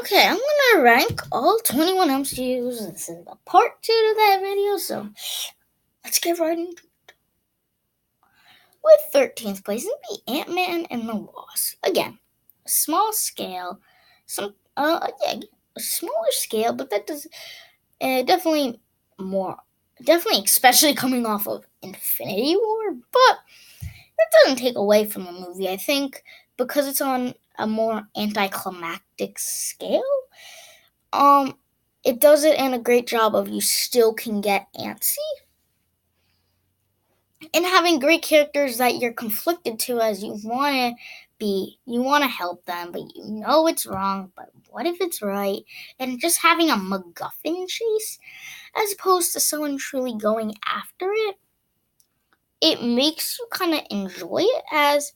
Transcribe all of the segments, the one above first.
Okay, I'm gonna rank all 21 MCUs. This is the part 2 to that video, so let's get right into it. With 13th place would be Ant-Man and the Wasp. Again, a small scale, a smaller scale, but that does definitely especially coming off of Infinity War, but that doesn't take away from the movie. I think because it's on a more anticlimactic scale, it does it in a great job of you still can get antsy and having great characters that you're conflicted to as you want to help them, but you know it's wrong, but what if it's right? And just having a MacGuffin chase as opposed to someone truly going after it makes you kind of enjoy it, as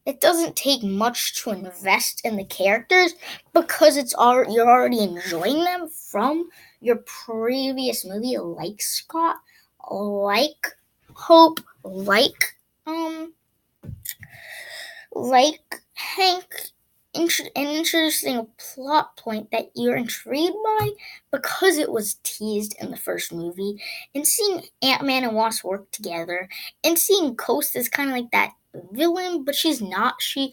it doesn't take much to invest in the characters because you're already enjoying them from your previous movie, like Scott, like Hope, like Hank, and introducing a plot point that you're intrigued by because it was teased in the first movie, and seeing Ant-Man and Wasp work together, and seeing Coast as kind of like that villain, but she's not. She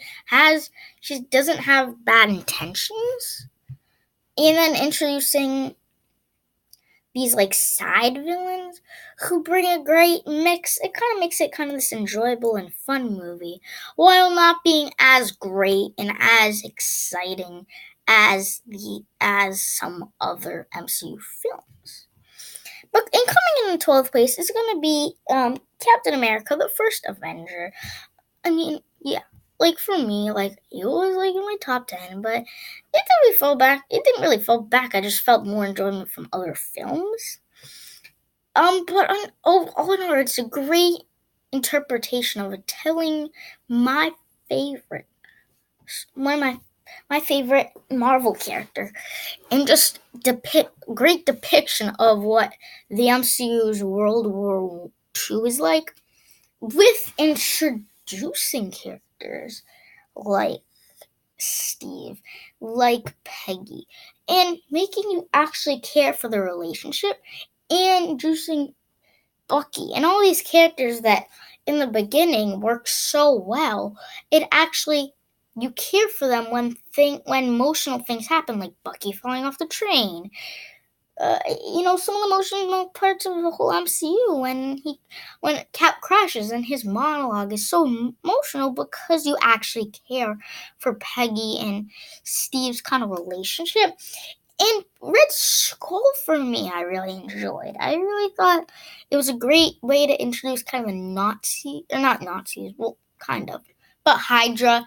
doesn't have bad intentions, and then introducing these like side villains who bring a great mix. It kind of makes it kind of this enjoyable and fun movie, while not being as great and as exciting as some other MCU films. But coming in 12th place is going to be Captain America: The First Avenger. I mean, yeah, like for me, like it was like in my top 10, but it didn't really fall back. I just felt more enjoyment from other films. But all in all, it's a great interpretation of it, telling my favorite Marvel character, and just great depiction of what the MCU's World War II is like, with introducing characters like Steve, like Peggy, and making you actually care for the relationship, and introducing Bucky and all these characters that in the beginning work so well. It actually, you care for them when emotional things happen, like Bucky falling off the train. Some of the emotional parts of the whole MCU when Cap crashes, and his monologue is so emotional because you actually care for Peggy and Steve's kind of relationship. And Red Skull, for me, I really enjoyed. I really thought it was a great way to introduce kind of not Nazis, well, kind of, but Hydra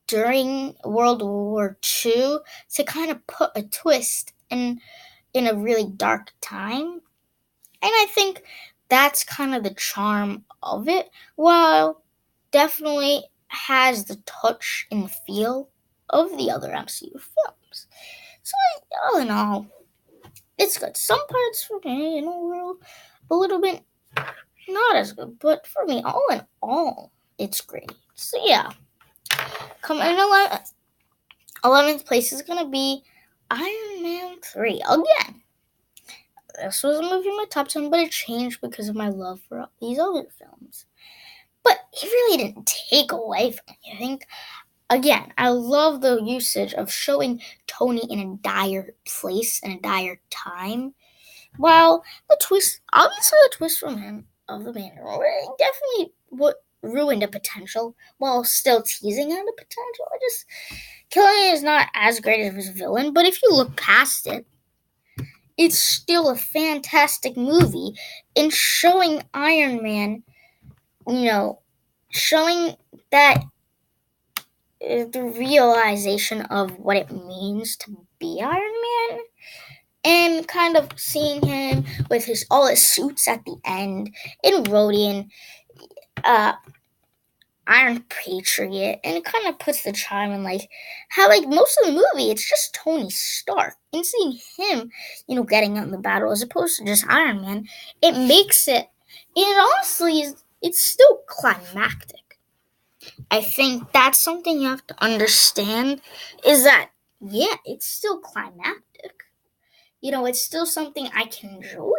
during World War II, to kind of put a twist in a really dark time. And I think that's kind of the charm of it, while definitely has the touch and the feel of the other MCU films. So all in all, it's good. Some parts for me, were a little bit not as good, but for me, all in all, it's great. So yeah, coming in 11th place is going to be Iron Man 3. Again, this was a movie in my top 10, but it changed because of my love for these other films. But it really didn't take away from anything. Again, I love the usage of showing Tony in a dire place and a dire time. While the twist from him of the Mandarin definitely ruined the potential, while still teasing at the potential. Killian is not as great as his villain, but if you look past it, it's still a fantastic movie in showing Iron Man, showing that the realization of what it means to be Iron Man, and kind of seeing him with all his suits at the end in Rodian, Iron Patriot, and it kind of puts the charm in how most of the movie it's just Tony Stark, and seeing him, getting out in the battle as opposed to just Iron Man, it makes it, and honestly, it's still climactic. I think that's something you have to understand, is that yeah, it's still climactic. It's still something I can enjoy.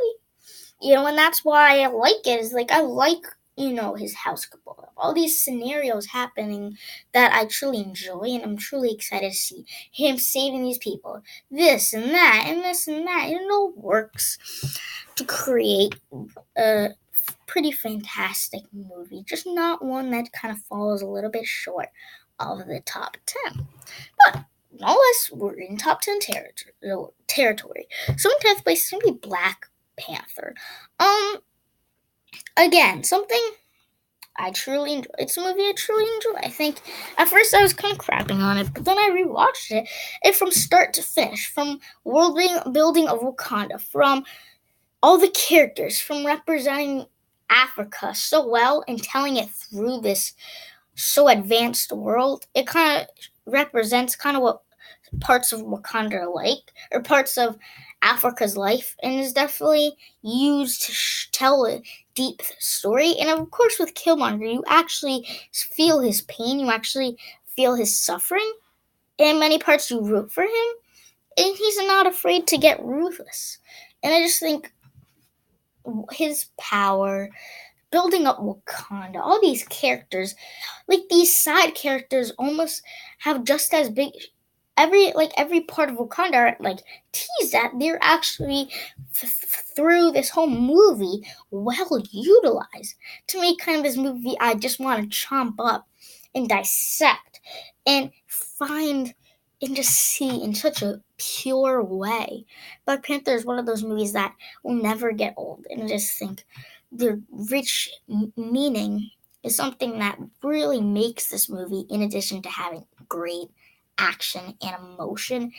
And that's why I like it. Is like I like his house couple, all these scenarios happening that I truly enjoy, and I'm truly excited to see him saving these people, this and that, and this and that. And it all works to create a pretty fantastic movie, just not one that kind of falls a little bit short of the top 10. But nonetheless, we're in top 10 territory. So in 10th place is going to be Black Panther. Again, something I truly enjoy. It's a movie I truly enjoy. I think at first I was kind of crapping on it, but then I rewatched it. And from start to finish, from world building of Wakanda, from all the characters, from representing Africa so well and telling it through this so advanced world, it kind of represents kind of what parts of Wakanda are like, or parts of Africa's life, and is definitely used to tell a deep story. And of course, with Killmonger, you actually feel his pain, you actually feel his suffering. In many parts, you root for him, and he's not afraid to get ruthless. And I just think his power, building up Wakanda, all these characters, like these side characters, almost have just as big. Every part of Wakanda, like tease that they're actually through this whole movie well utilized to make kind of this movie I just want to chomp up and dissect and find and just see in such a pure way. Black Panther is one of those movies that will never get old, and I just think the rich meaning is something that really makes this movie, in addition to having great action and emotion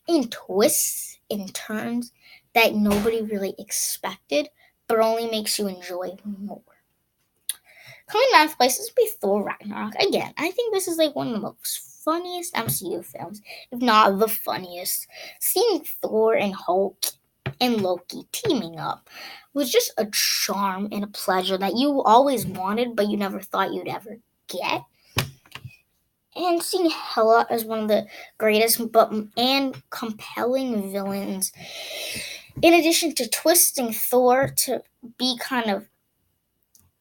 and twists and turns that nobody really expected, but only makes you enjoy more. Coming in ninth place is be Thor Ragnarok. Again, I think this is like one of the most funniest MCU films, if not the funniest. Seeing Thor and Hulk and Loki teaming up was just a charm and a pleasure that you always wanted, but you never thought you'd ever get. And seeing Hela as one of the greatest and compelling villains, in addition to twisting Thor to be kind of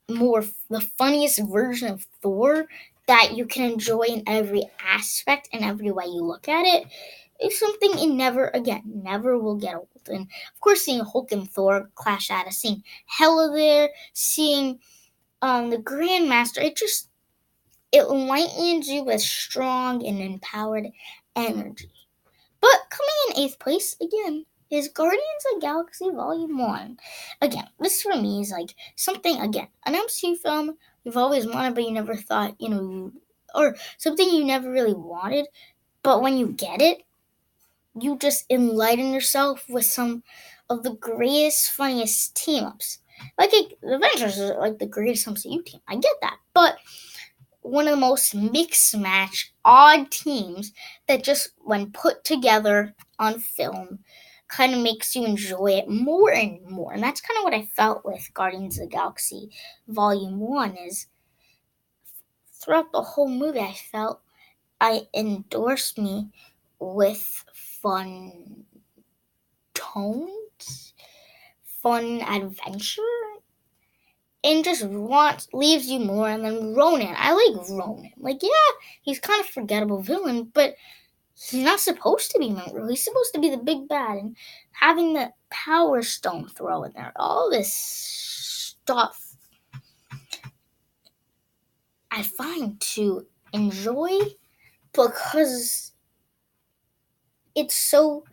more the funniest version of Thor that you can enjoy in every aspect and every way you look at it, is something it never will get old. And of course, seeing Hulk and Thor clash at us, seeing Hela there, seeing the Grandmaster, it enlightens you with strong and empowered energy. But coming in 8th place, again, is Guardians of the Galaxy Volume 1. Again, this for me is like something, again, an MCU film you've always wanted, but you never thought, or something you never really wanted, but when you get it, you just enlighten yourself with some of the greatest, funniest team-ups. Like, the Avengers is like the greatest MCU team. I get that, but one of the most mixed match, odd teams that just, when put together on film, kind of makes you enjoy it more and more. And that's kind of what I felt with Guardians of the Galaxy Volume 1, is throughout the whole movie, I felt I endorsed me with fun tones, fun adventure, and just leaves you more. And then Ronan, I like Ronan. Like, yeah, he's kind of forgettable villain, but he's not supposed to be memorable. He's supposed to be the big bad, and having the Power Stone throw in there, all this stuff I find to enjoy because it's so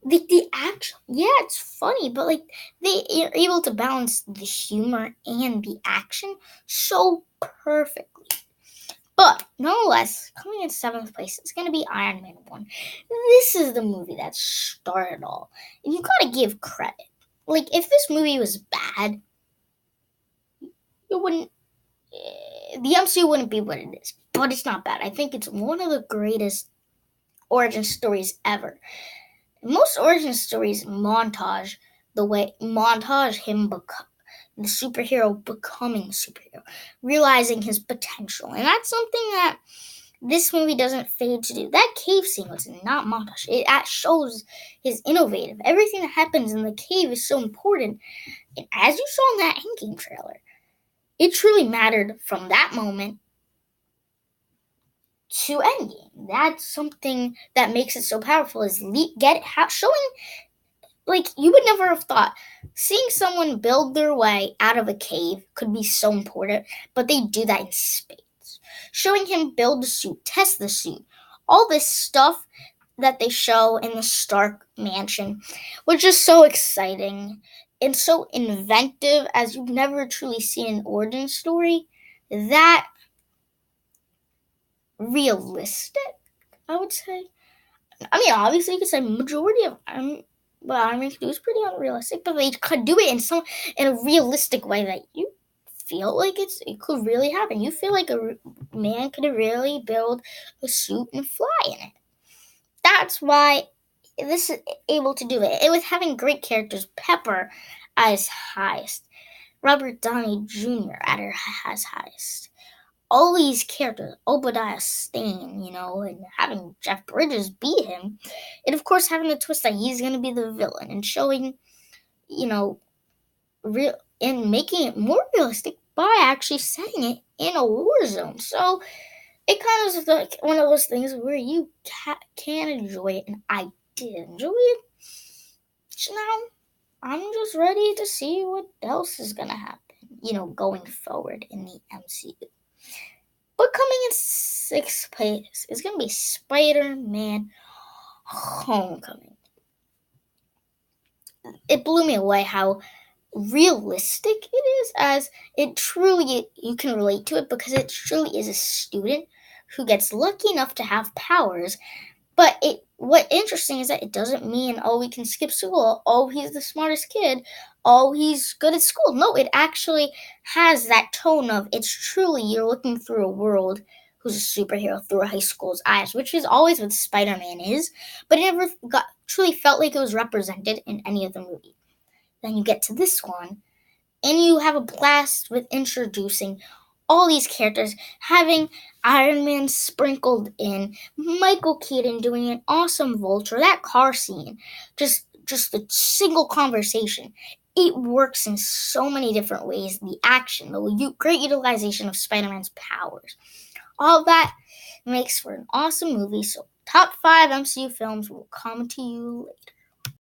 the action, yeah, it's funny, but like they are able to balance the humor and the action so perfectly. But nonetheless, coming in 7th place is going to be Iron Man 1. This is the movie that started all, and you gotta give credit. Like, if this movie was bad, the MCU wouldn't be what it is. But it's not bad. I think it's one of the greatest origin stories ever. Most origin stories montage him the superhero becoming the superhero, realizing his potential. And that's something that this movie doesn't fail to do. That cave scene was not montage. It shows is innovative. Everything that happens in the cave is so important. And as you saw in that Endgame trailer, it truly mattered from that moment to Endgame. That's something that makes it so powerful. Is showing, like, you would never have thought seeing someone build their way out of a cave could be so important, but they do that in spades. Showing him build the suit, test the suit, all this stuff that they show in the Stark mansion was just so exciting and so inventive, as you've never truly seen an origin story that realistic, I would say. I mean, obviously, you could say majority of what Iron Man could do is pretty unrealistic, but they could do it in a realistic way that you feel like it could really happen. You feel like a man could really build a suit and fly in it. That's why this is able to do it. It was having great characters. Pepper at his highest, Robert Downey Jr. at his highest. All these characters, Obadiah Stane, and having Jeff Bridges beat him, and of course having the twist that he's going to be the villain and showing, real and making it more realistic by actually setting it in a war zone. So it kind of is like one of those things where you can enjoy it, and I did enjoy it. So now I'm just ready to see what else is going to happen, going forward in the MCU. But coming in sixth place is going to be Spider-Man Homecoming. It blew me away how realistic it is, as it truly, you can relate to it because it truly is a student who gets lucky enough to have powers. But what interesting is that it doesn't mean, he can skip school, he's the smartest kid, he's good at school. No, it actually has that tone of, it's truly, you're looking through a world who's a superhero through a high school's eyes, which is always what Spider-Man is, but it never truly felt like it was represented in any of the movie. Then you get to this one, and you have a blast with introducing all these characters, having Iron Man sprinkled in, Michael Keaton doing an awesome Vulture, that car scene, just a single conversation. It works in so many different ways. The action, the great utilization of Spider-Man's powers, all of that makes for an awesome movie. So top 5 MCU films will come to you later.